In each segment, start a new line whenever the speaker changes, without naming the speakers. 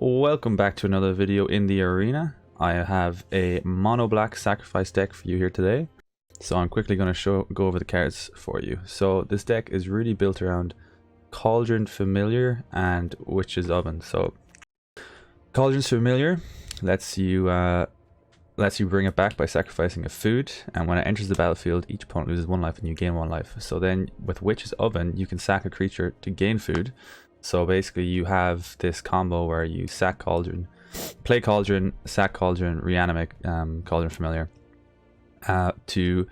Welcome back to another video in the arena. I have a mono black sacrifice deck for you here today. So I'm quickly going to go over the cards for you. So this deck is really built around Cauldron Familiar and Witch's Oven. So Cauldron's Familiar lets you bring it back by sacrificing a food, and when it enters the battlefield, each opponent loses 1 life and you gain 1 life. So then with Witch's Oven, you can sack a creature to gain food. So basically you have this combo where you sack Cauldron, play Cauldron, sack Cauldron, reanimate Cauldron Familiar to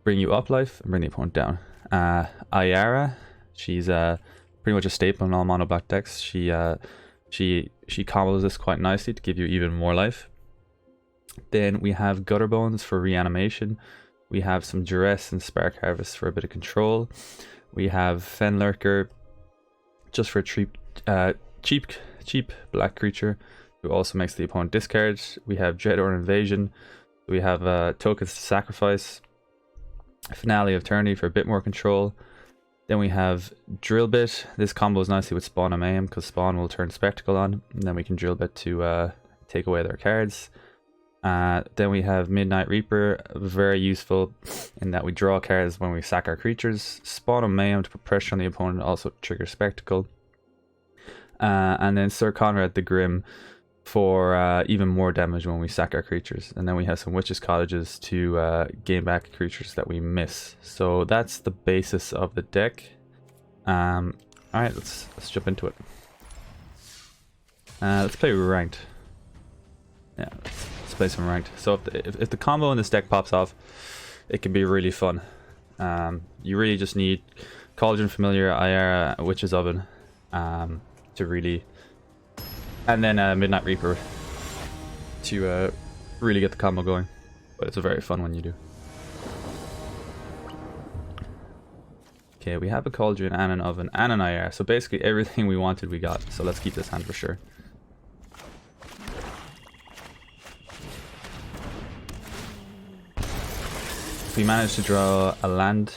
bring you up life and bring the opponent down. Ayara, she's pretty much a staple in all mono black decks. She combos this quite nicely to give you even more life. Then we have Gutter Bones for reanimation. We have some Duress and Spark Harvest for a bit of control. We have Fenlurker just for a cheap black creature who also makes the opponent discard. We have Dread or Invasion. We have Tokens to Sacrifice. Finale of Eternity for a bit more control. Then we have Drill Bit. This combos nicely with Spawn and Mayhem because Spawn will turn Spectacle on, and then we can Drill Bit to take away their cards. Then we have Midnight Reaper, very useful in that we draw cards when we sack our creatures. Spawn and Mayhem to put pressure on the opponent, also trigger Spectacle. And then Sir Conrad the Grim for even more damage when we sack our creatures. And then we have some Witch's Cottages to gain back creatures that we miss. So that's the basis of the deck. Alright, let's jump into it. Let's play ranked. Yeah, let's play some ranked. So if the combo in this deck pops off, it can be really fun. You really just need Cauldron Familiar, Ayara, Witch's Oven to really, and then Midnight Reaper to really get the combo going. But it's a very fun one you do. Okay, we have a Cauldron and an Oven and an Ayara, so basically everything we wanted we got. So let's keep this hand for sure. If we manage to draw a land,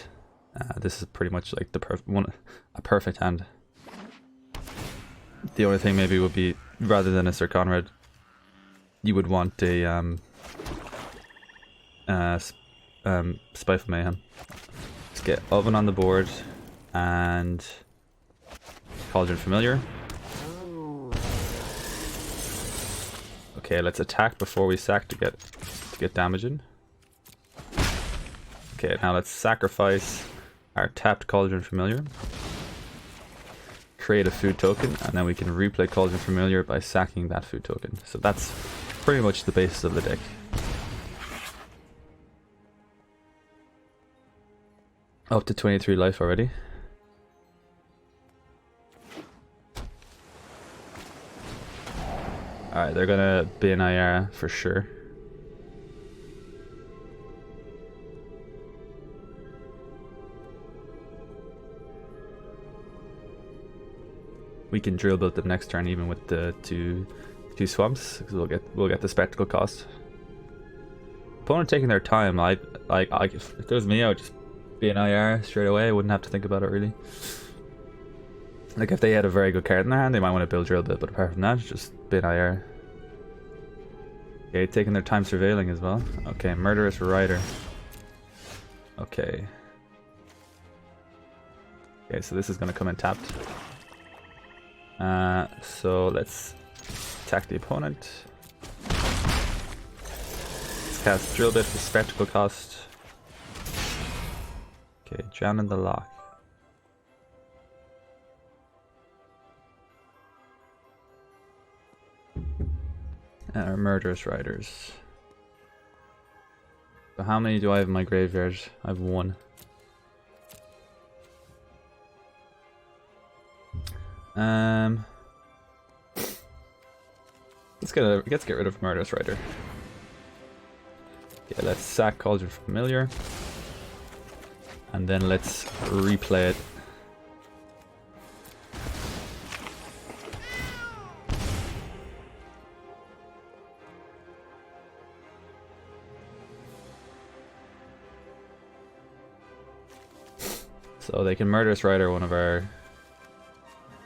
this is pretty much like a perfect hand. The only thing maybe would be, rather than a Sir Conrad, you would want a Spiteful Mayhem. Let's get Oven on the board and Cauldron Familiar. Okay, let's attack before we sack to get damage in. Okay, now let's sacrifice our tapped Cauldron Familiar. Create a food token, and then we can replay Cauldron Familiar by sacking that food token. So that's pretty much the basis of the deck. Up to 23 life already. Alright, they're gonna bin Ayara for sure. We can drill build them next turn even with the two swamps, because we'll get the spectacle cost. Opponent taking their time. If it was me, I would just be an IR straight away. I wouldn't have to think about it really. Like if they had a very good card in their hand, they might want to build drill build, but apart from that, just be an IR. Okay, taking their time surveilling as well. Okay, Murderous Rider. Okay. Okay, so this is going to come in tapped. So let's attack the opponent. Let's cast Drill Bit for Spectacle cost. Okay, Drown in the Loch. Murderous Riders. So how many do I have in my graveyard? I have 1. Let's get rid of Murderous Rider. Okay, let's sack Cauldron Familiar, and then let's replay it. So they can Murderous Rider one of our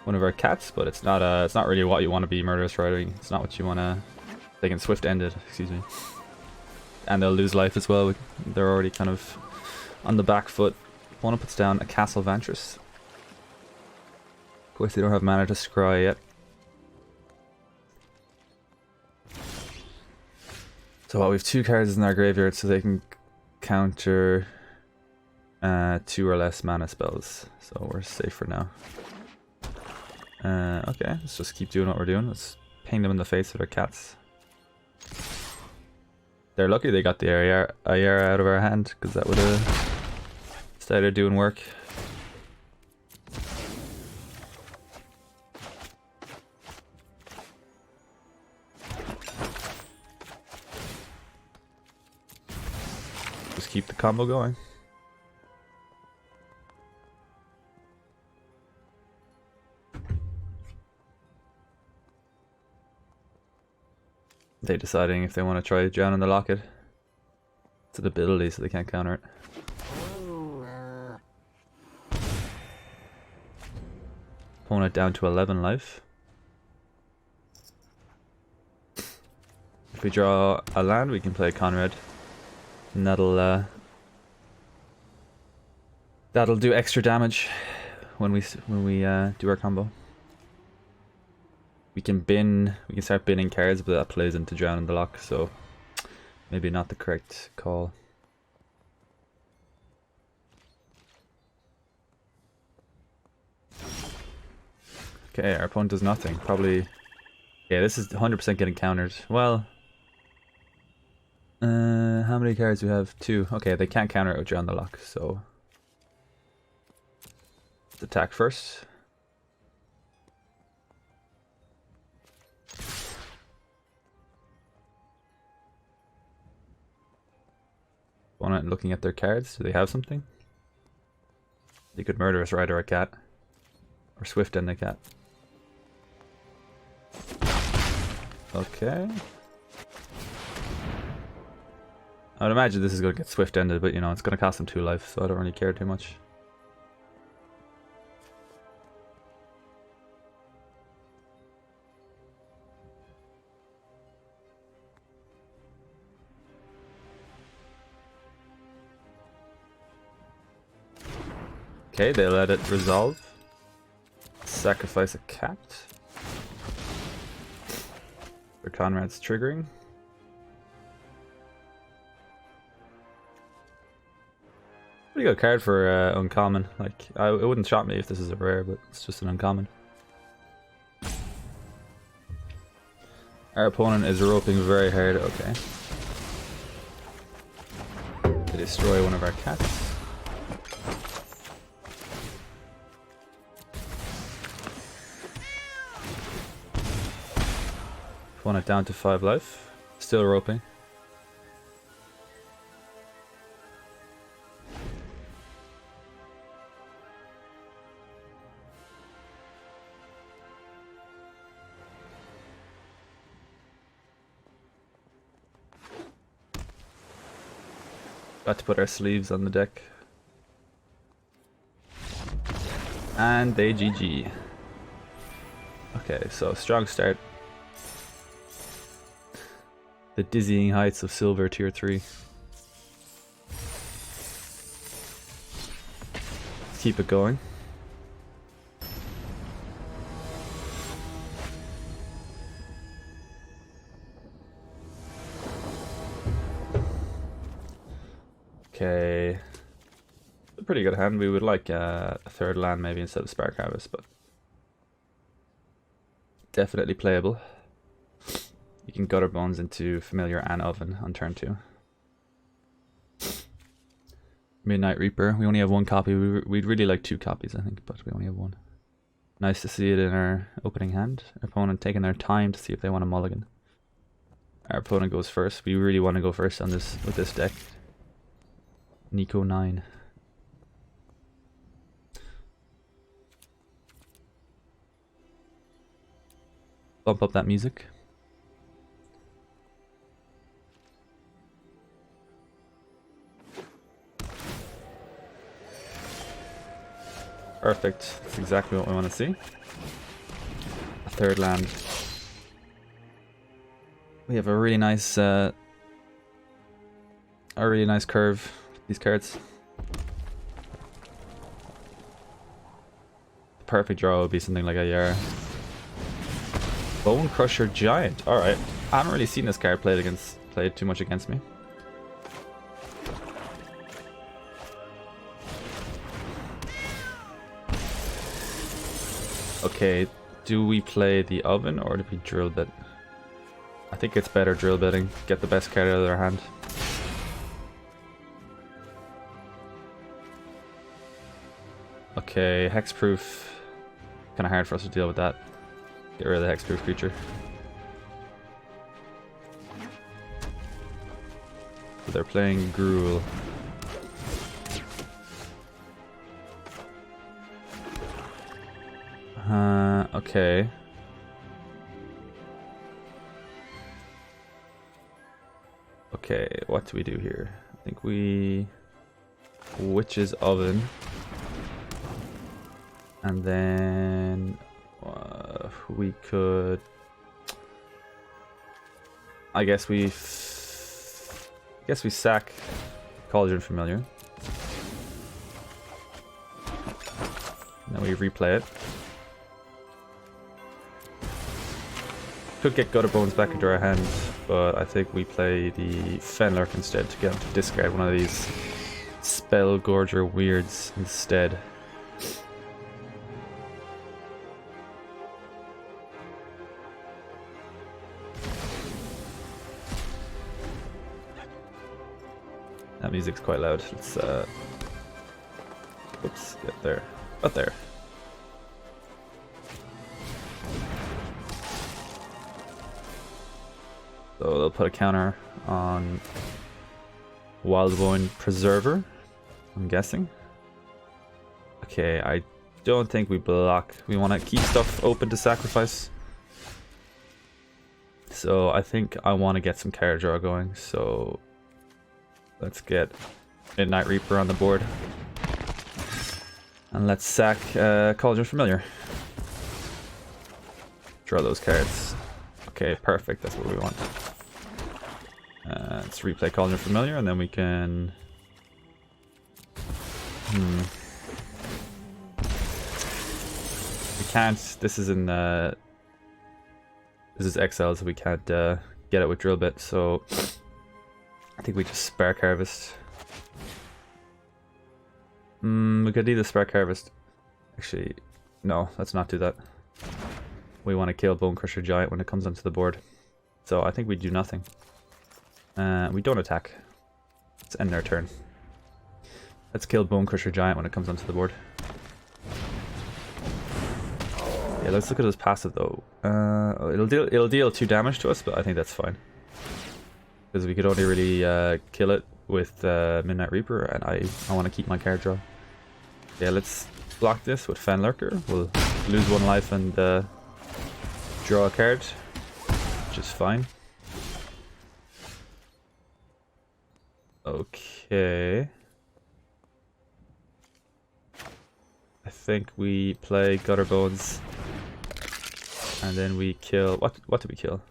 one of our cats, but it's not really what you want to be murderous riding. It's not what you want to. They can swift end it, excuse me, and they'll lose life as well. They're already kind of on the back foot. Opponent puts down a Castle Vantress. Of course, they don't have mana to scry yet. So what, we have 2 cards in our graveyard, so they can counter 2 or less mana spells. So we're safe for now. Okay, let's just keep doing what we're doing. Let's ping them in the face with our cats. They're lucky they got the Ayara out of our hand, because that would have started doing work. Just keep the combo going. They deciding if they want to try Drown in the Locket. It's an ability, so they can't counter it. Opponent down to 11 life. If we draw a land, we can play Conrad, and that'll do extra damage when we do our combo. We can start binning cards, but that plays into Drown in the Lock, so maybe not the correct call. Okay, our opponent does nothing. Probably, yeah, this is 100% getting countered. Well, how many cards do we have? 2. Okay, they can't counter it with Drown the Lock, so let's attack first. Opponent looking at their cards. Do they have something? They could Murderous Rider a cat, or Swift End a cat. Okay. I would imagine this is going to get Swift Ended, but you know, it's going to cost them 2 life, so I don't really care too much. Okay, they let it resolve. Sacrifice a cat. Their Conrad's triggering. Pretty good card for uncommon. Like, it wouldn't shock me if this is a rare, but it's just an uncommon. Our opponent is roping very hard. Okay. They destroy one of our cats. Opponent down to 5 life. Still roping. Got to put our sleeves on the deck. And they GG. Okay, so strong start. The dizzying heights of silver tier 3. Let's keep it going. Okay. A pretty good hand. We would like a 3rd land maybe instead of Spark Harvest, but definitely playable. You can Gutter Bones into Familiar and Oven on turn 2. Midnight Reaper. We only have 1 copy. We'd really like 2 copies, I think, but we only have 1. Nice to see it in our opening hand. Our opponent taking their time to see if they want a mulligan. Our opponent goes first. We really want to go first on this with this deck. Nico 9. Bump up that music. Perfect. That's exactly what we want to see. third land. We have a really nice curve, these cards. The perfect draw would be something like a Yara. Bone Crusher Giant. Alright. I haven't really seen this card played too much against me. Okay, do we play the oven or do we drill bit? I think it's better drill bitting. Get the best card out of their hand. Okay, hexproof. Kind of hard for us to deal with that. Get rid of the hexproof creature. So they're playing Gruul. Okay. Okay, what do we do here? I think we... Witch's Oven. And then... we could... I guess we sack Cauldron Familiar. Then we replay it. Could get Gutter Bones back into our hand, but I think we play the Fenlurk instead to get him to discard one of these Spell Gorger weirds instead. That music's quite loud. Let's oops, get there. Up there. So they'll put a counter on Wildbone Preserver, I'm guessing. Okay, I don't think we block. We want to keep stuff open to sacrifice. So I think I want to get some card draw going. So let's get Midnight Reaper on the board. And let's sack Cauldron Familiar. Draw those cards. Okay, perfect. That's what we want. Let's replay Cauldron Familiar, and then we can... We can't... This is in... This is exiled, so we can't get it with Drill Bit, so... I think we just Spark Harvest. We could either Spark Harvest. Actually, no, let's not do that. We want to kill Bone Crusher Giant when it comes onto the board. So I think we do nothing. We don't attack. Let's end our turn. Let's kill Bone Crusher Giant when it comes onto the board. Yeah, let's look at his passive though. It'll deal 2 damage to us, but I think that's fine. Because we could only really kill it with Midnight Reaper, and I want to keep my card draw. Yeah, let's block this with Fenlurker. We'll lose 1 life and draw a card, which is fine. Okay. I think we play Gutter Bones, and then we kill... What did we kill?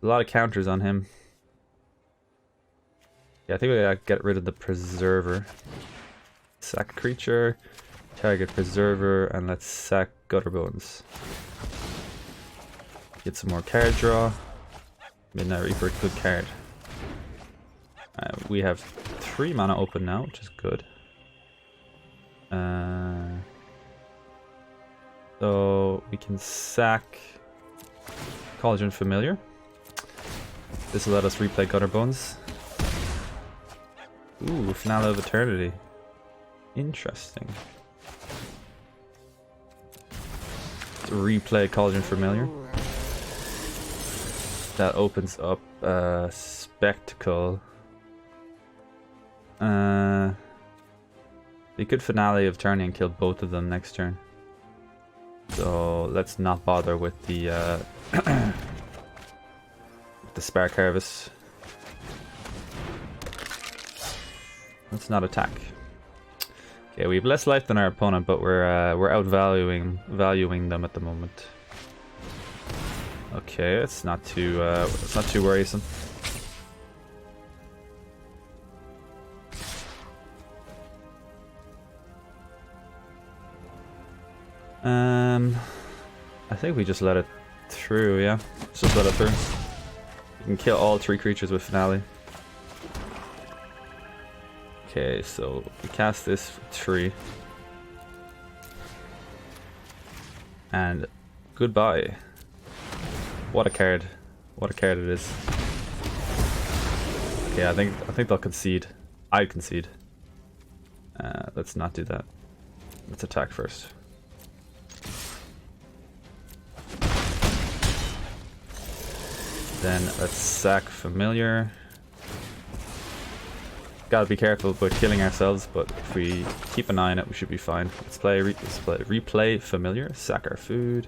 A lot of counters on him. Yeah, I think we gotta get rid of the Preserver. Sack creature, target Preserver, and let's sack Gutter Bones. Get some more card draw. Midnight Reaper, good card. We have 3 mana open now, which is good. So we can sack Cauldron Familiar. This will let us replay Gutter Bones. Ooh, Finale of Eternity. Interesting. Let's replay Cauldron Familiar. That opens up Spectacle. We could Finale of Eternity and kill both of them next turn. So let's not bother with the Spark Harvest. Let's not attack. Okay, we have less life than our opponent, but we're outvaluing them at the moment. Okay, it's not too worrisome. I think we just let it through, yeah. Just let it through. You can kill all 3 creatures with Finale. Okay, so we cast this for 3. And goodbye. What a card. What a card it is. Okay, I think they'll concede. I'd concede. Let's not do that. Let's attack first. Then let's sack Familiar. Gotta be careful about killing ourselves, but if we keep an eye on it, we should be fine. Let's play replay Familiar, sack our food.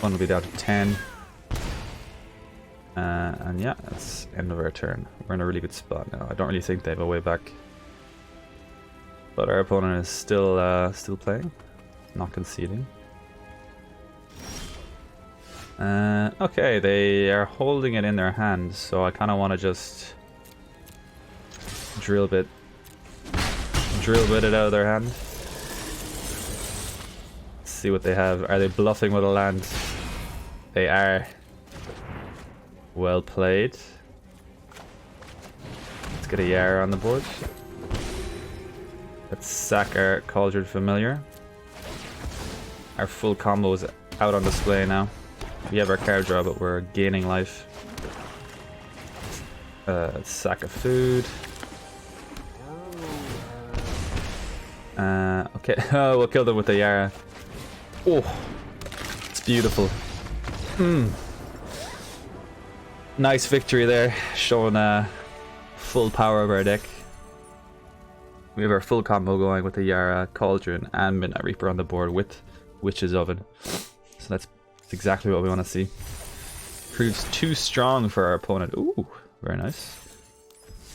One will be down to 10. And yeah, that's end of our turn. We're in a really good spot now. I don't really think they have a way back. But our opponent is still playing, not conceding. Okay, they are holding it in their hand, so I kind of want to just drill bit it out of their hand. Let's see what they have. Are they bluffing with a land? They are. Well played. Let's get a Yara on the board. Let's sack our Cauldron Familiar. Our full combo is out on display now. We have our card draw, but we're gaining life. Sack of food. Okay, we'll kill them with the Yara. Oh, it's beautiful. Nice victory there, showing full power of our deck. We have our full combo going with the Yara, Cauldron, and Midnight Reaper on the board with Witch's Oven. So that's exactly what we want to see. Proves too strong for our opponent. Ooh, very nice.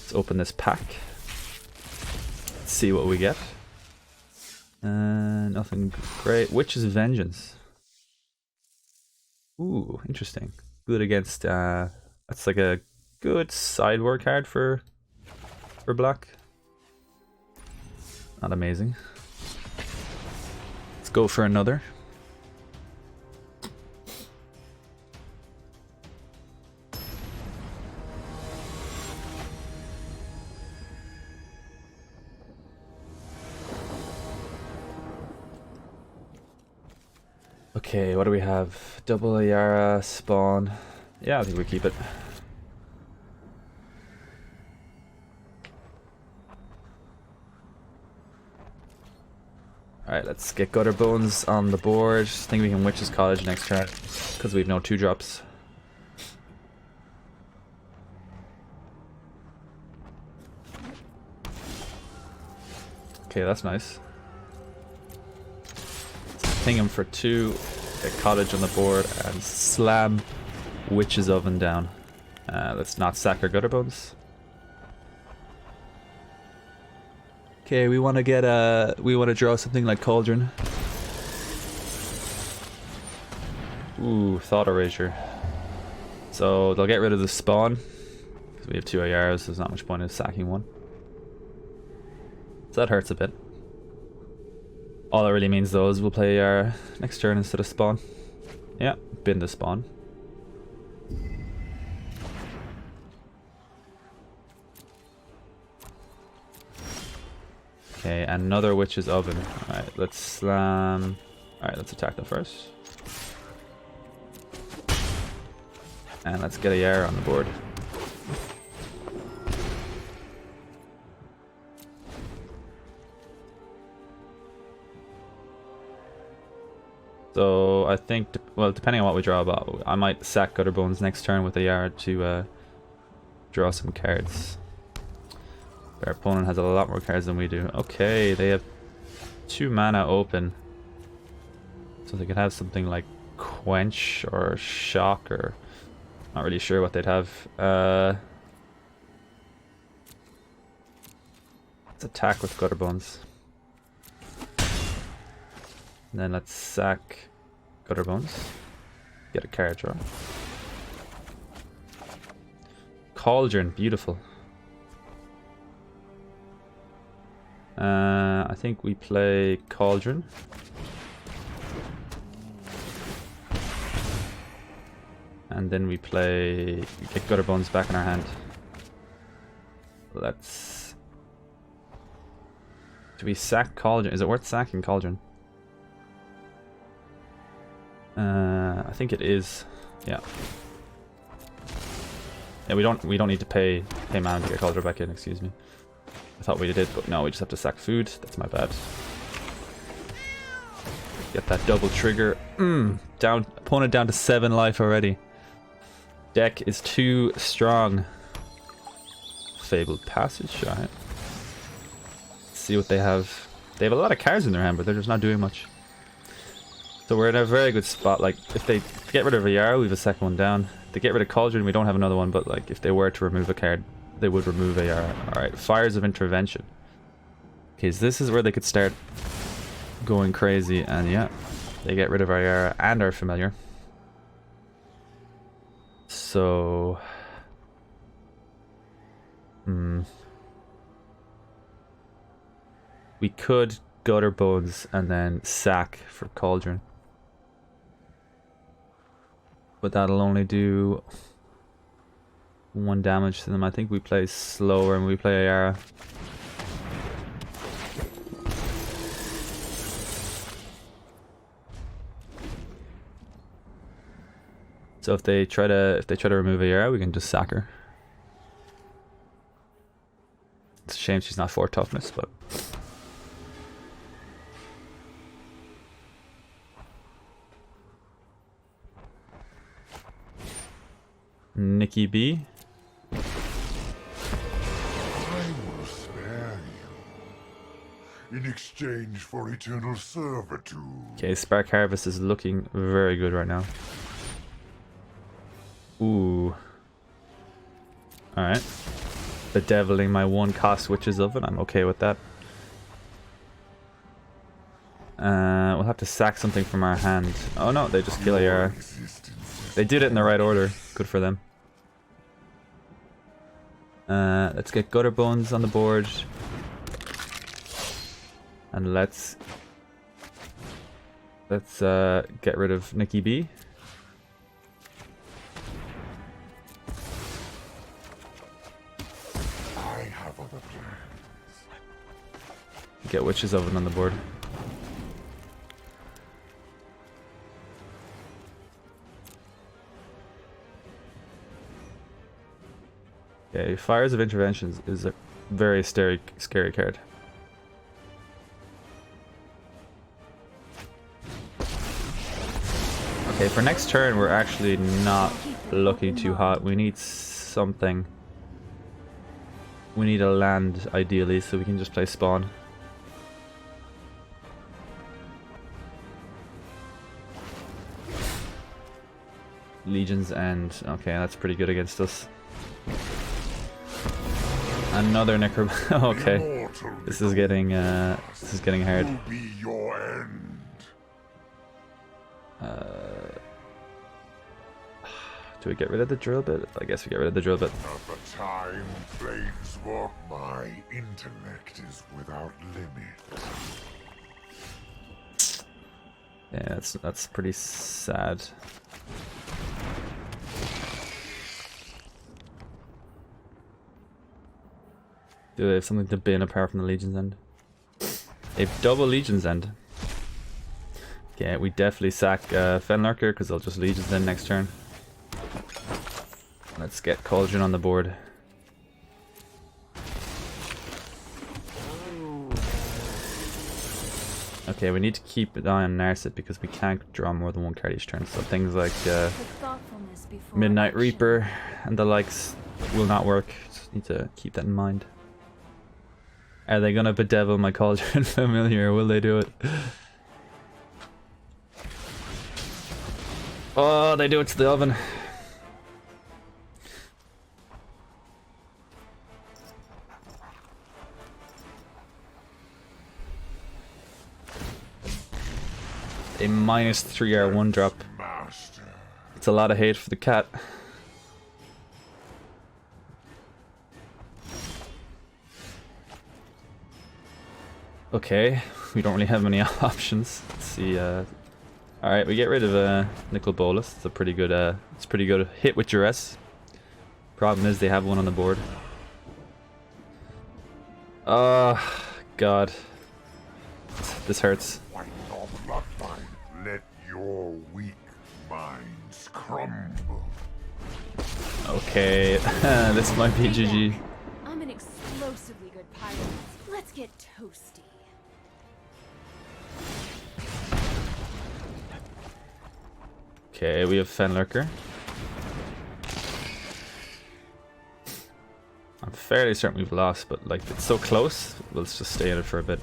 Let's open this pack. Let's see what we get. Nothing great. Witch's Vengeance. Ooh, interesting. Good against that's like a good sideboard card for black. Not amazing. Let's go for another. Okay, what do we have? Double Ayara, spawn. Yeah, I think we keep it. Alright, let's get Gutter Bones on the board. I think we can Witch's College next turn, because we have no 2-drops. Okay, that's nice. Ping him for 2, get Cottage on the board, and slam Witch's Oven down. Let's not sack our Gutter Bones. Okay, we want to get we want to draw something like Cauldron. Ooh, Thought Erasure. So they'll get rid of the spawn, because we have 2 ARs, so there's not much point in sacking one. So that hurts a bit. All that really means though is we'll play our next turn instead of spawn. Yeah, bin the spawn. Okay, another Witch's Oven. Alright, let's slam. Alright, let's attack them first. And let's get a Yara on the board. So I think, well, depending on what we draw about, I might sack Gutter Bones next turn with a Yara to draw some cards. Our opponent has a lot more cards than we do. Okay, they have 2 mana open. So they could have something like Quench or Shock, or not really sure what they'd have. Let's attack with Gutter Bones. And then let's sack Gutter Bones. Get a card draw. Cauldron, beautiful. I think we play Cauldron. And then we get Gutter Bones back in our hand. Let's... Do we sack Cauldron? Is it worth sacking Cauldron? I think it is. Yeah. Yeah, we don't need to pay mana to get Cauldron back in, excuse me. I thought we did, but no, we just have to sack food. That's my bad. Get that double trigger. Down, opponent down to 7 life already. Deck is too strong. Fabled Passage, alright. Let's see what they have. They have a lot of cards in their hand, but they're just not doing much. So we're in a very good spot. Like, if they get rid of a Yarrow, we have a second one down. If they get rid of Cauldron, we don't have another one, but like, if they were to remove a card, they would remove a Yarrow. Alright, Fires of Intervention. Okay, so this is where they could start going crazy, and yeah, they get rid of our Yarrow and our Familiar. So... we could Gutter Bones and then sack for Cauldron. But that'll only do 1 damage to them. I think we play slower and we play Ayara. So if they try to remove Ayara, we can just sack her. It's a shame she's not 4 toughness, but Nikki B.
I will spare you in exchange for eternal servitude.
Okay, Spark Harvest is looking very good right now. Ooh. Alright. Bedeviling my 1-cost Witch's Oven, I'm okay with that. We'll have to sack something from our hand. Oh no, they just kill Ayara. They did it in the right order. Good for them. Let's get Gutter Bones on the board. And let's get rid of Nikki B.
I have other plans.
Get Witch's Oven on the board. Okay, Fires of Interventions is a very scary card. Okay, for next turn we're actually not looking too hot. We need something. We need a land ideally, so we can just play Spawn. Legion's End. Okay, that's pretty good against us. Another Necro. Okay, this is getting hard.
Will be your end.
Do we get rid of the drill bit? I guess we get rid of the drill bit.
At the time flames walk, my intellect is without limit.
Yeah, that's pretty sad. Do they have something to bin apart from the Legion's End? They have double Legion's End. Okay, we definitely sack Fenlurker because they'll just Legion's End next turn. Let's get Cauldron on the board. Okay, we need to keep an eye on Narset because we can't draw more than 1 card each turn. So things like Midnight Reaper and the likes will not work. Just need to keep that in mind. Are they gonna bedevil my Cauldron Familiar? Will they do it? Oh, they do it to the oven. A -3 R1 drop.
Master,
That's a lot of hate for the cat. Okay, we don't really have many options. Let's see. Alright, we get rid of Nicol Bolas. It's a pretty good hit with duress. Problem is they have one on the board. Oh god. This hurts.
Why not, bloodline? Let your weak minds crumble.
Okay, this might be GG.
I'm an explosively good pirate. Let's get toasty.
Okay, we have Fenlurker. I'm fairly certain we've lost, but like it's so close, let's just stay in it for a bit.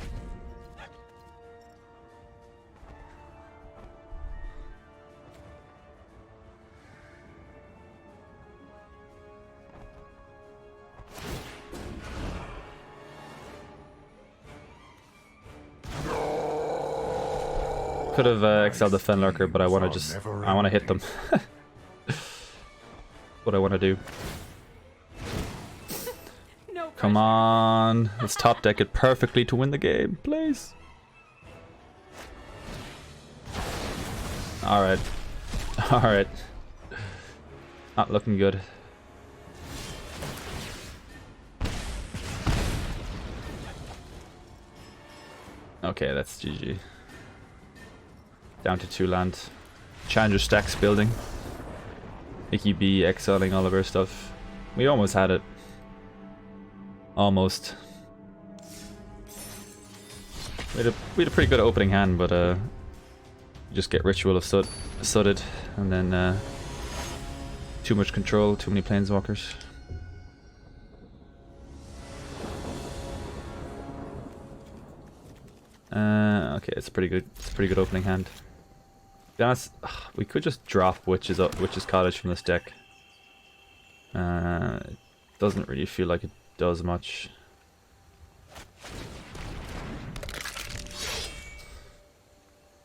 Could have excelled the Fenlurker, but I want to hit them. What I want to do.
No
Come on, let's top deck it perfectly to win the game, please. Alright. Alright. Not looking good. Okay, that's GG. Down to 2 land. Challenger stacks building. Icky B exiling all of our stuff. We almost had it. Almost. We had a pretty good opening hand, but you just get Ritual of Sudded, and then too much control, too many planeswalkers. Okay, it's a pretty good opening hand. To be honest, we could just drop Witch's Cottage from this deck. It doesn't really feel like it does much.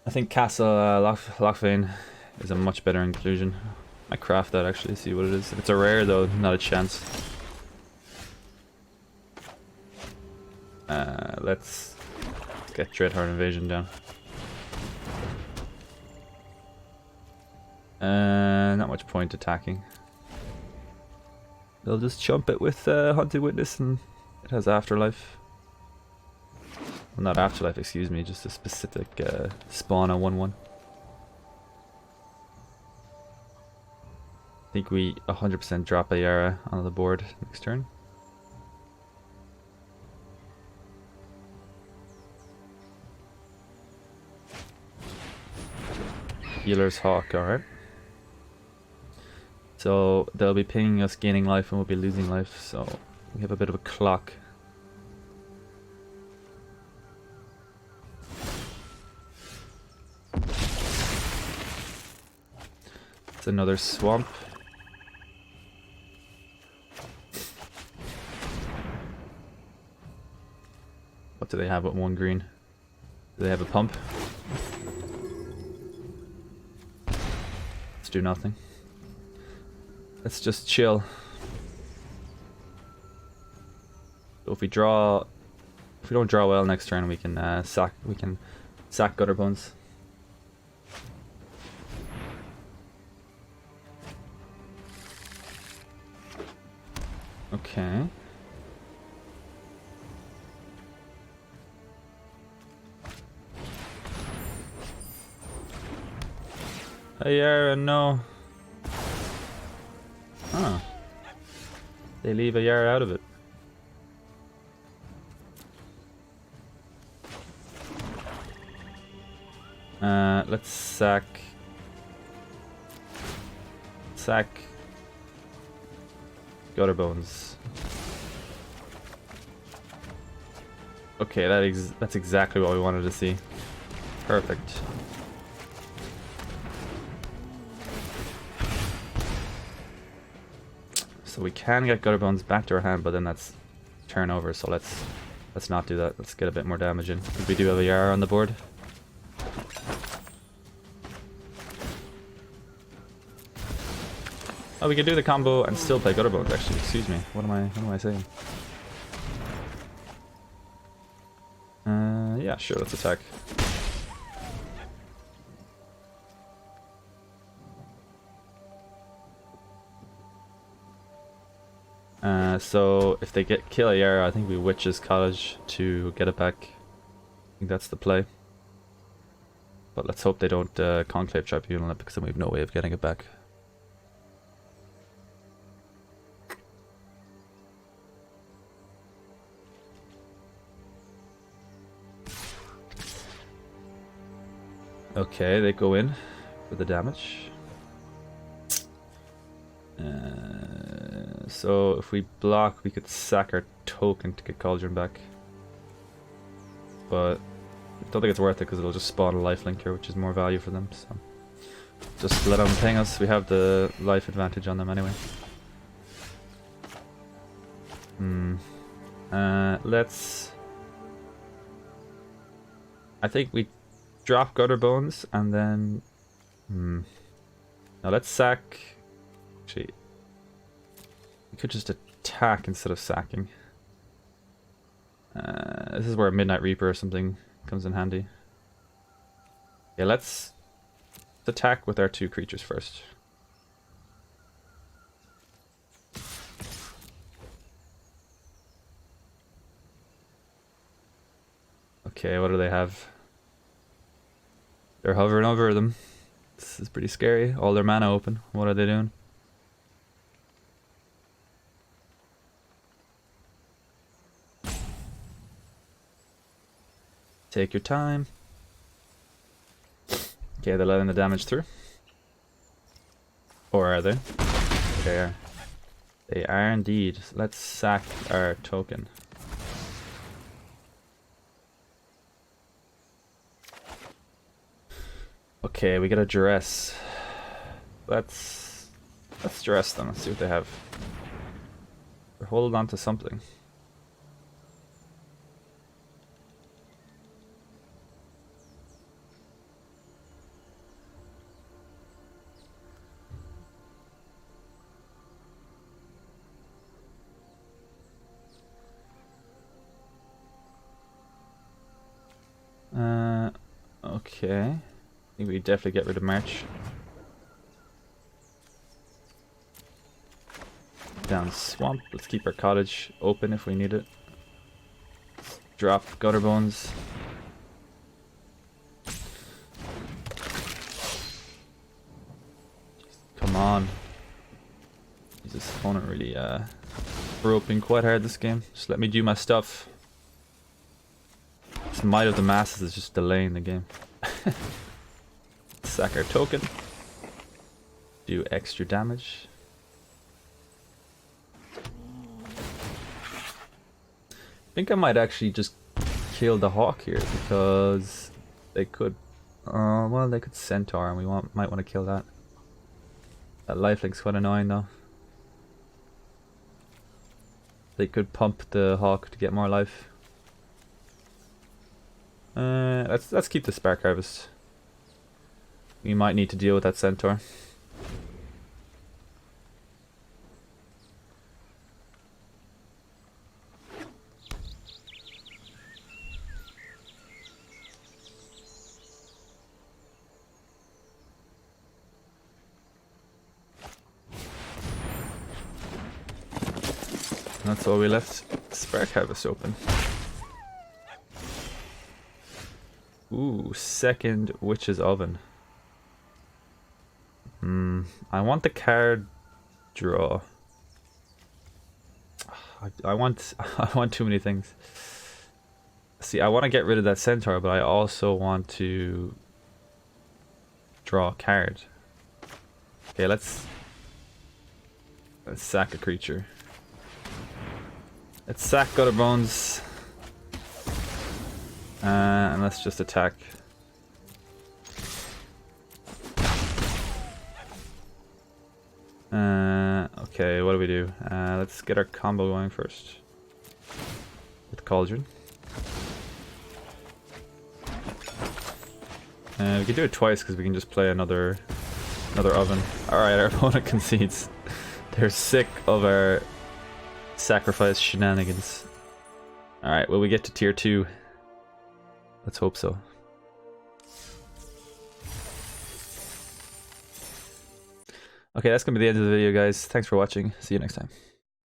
I think Castle Lochbane is a much better inclusion. I craft that actually, see what it is. If it's a rare though, not a chance. Let's get Dreadheart Invasion down. Not much point attacking. They'll just chump it with Hunted Witness, and it has Afterlife. Well, not Afterlife, excuse me, just a specific spawn on 1/1. I think we 100% drop a Yara on the board next turn. Healer's Hawk, alright. So they'll be pinging us gaining life and we'll be losing life, so we have a bit of a clock. It's another swamp. What do they have with 1 green? Do they have a pump? Let's do nothing. Let's just chill. So if we don't draw well next turn, we can sack Gutterbones. Okay. Yara, no. Huh. They leave a Yara out of it. Let's sack Gutterbones. Okay, that's exactly what we wanted to see. Perfect. So we can get Gutterbones back to our hand, but then that's turnover, so let's not do that. Let's get a bit more damage in, because we do have a Yara on the board. Oh, we can do the combo and still play Gutterbones, actually. Excuse me. What am I saying? Yeah, sure, let's attack. So if they kill Ayara, I think we Witch's Cottage to get it back. I think that's the play. But let's hope they don't Conclave Tribunal it, because then we have no way of getting it back. Okay, they go in for the damage. So if we block, we could sack our token to get Cauldron back. But I don't think it's worth it because it'll just spawn a lifelink here, which is more value for them. So just let them ping us. We have the life advantage on them anyway. Let's... I think we drop Gutter Bones and then... Now let's sack... Actually, we could just attack instead of sacking. This is where Midnight Reaper or something comes in handy. Yeah, let's attack with our 2 creatures first. Okay, what do they have? They're hovering over them. This is pretty scary. All their mana open. What are they doing? Take your time. Okay, they're letting the damage through. Or are they? They are. They are indeed. Let's sack our token. Okay, we got a duress. Let's duress them. Let's see what they have. They're holding on to something. Okay. I think we definitely get rid of March. Down Swamp. Let's keep our cottage open if we need it. Drop Gutter Bones. Come on. This opponent really roping quite hard this game. Just let me do my stuff. This Might of the Masses is just delaying the game. Sack our token. Do extra damage. I think I might actually just kill the Hawk here because they could... well, they could Centaur and we might want to kill that. That lifelink's quite annoying though. They could pump the Hawk to get more life. Let's keep the Spark Harvest. We might need to deal with that Centaur. That's all we left. Spark Harvest open. Ooh, second Witch's Oven. I want the card draw. I want too many things. See, I want to get rid of that Centaur, but I also want to draw a card. Okay, let's sack a creature. Let's sack Gutter Bones. And let's just attack. Okay, what do we do? Let's get our combo going first. With Cauldron. We can do it twice because we can just play another Another oven. Alright, our opponent concedes. They're sick of our sacrifice shenanigans. Alright, will we get to tier 2? Let's hope so. Okay, that's going to be the end of the video, guys. Thanks for watching. See you next time.